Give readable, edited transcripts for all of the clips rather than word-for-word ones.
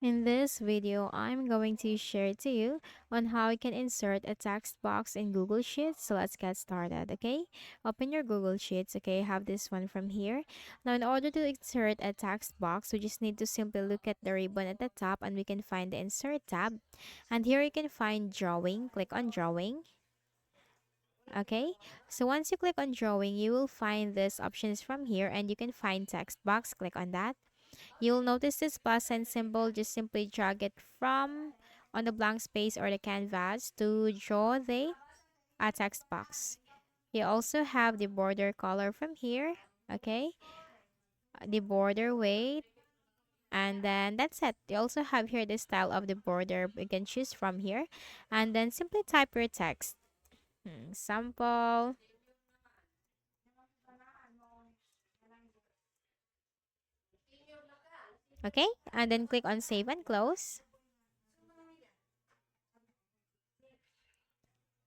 In this video, I'm going to share to you on how you can insert a text box in Google Sheets. So let's get started, okay? Open your Google Sheets, okay? I have this one from here. Now, in order to insert a text box, we just need to simply look at the ribbon at the top and we can find the Insert tab. And here you can find Drawing. Click on Drawing. Okay, so once you click on Drawing, you will find these options from here and you can find Text box. Click on that. You'll notice this plus sign symbol. Just simply drag it from on the blank space or the canvas to draw the text box. You also have the border color from here. Okay, the border weight, and then that's it. You also have here the style of the border. You can choose from here, and then simply type your text. Sample. Okay, and then click on Save and Close.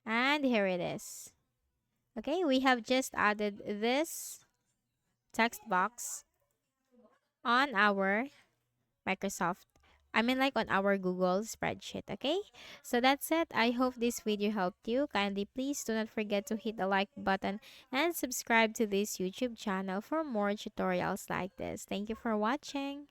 And here it is. Okay, we have just added this text box on our Microsoft. I mean, like on our Google spreadsheet. Okay, so that's it. I hope this video helped you. Kindly please do not forget to hit the like button and subscribe to this YouTube channel for more tutorials like this. Thank you for watching.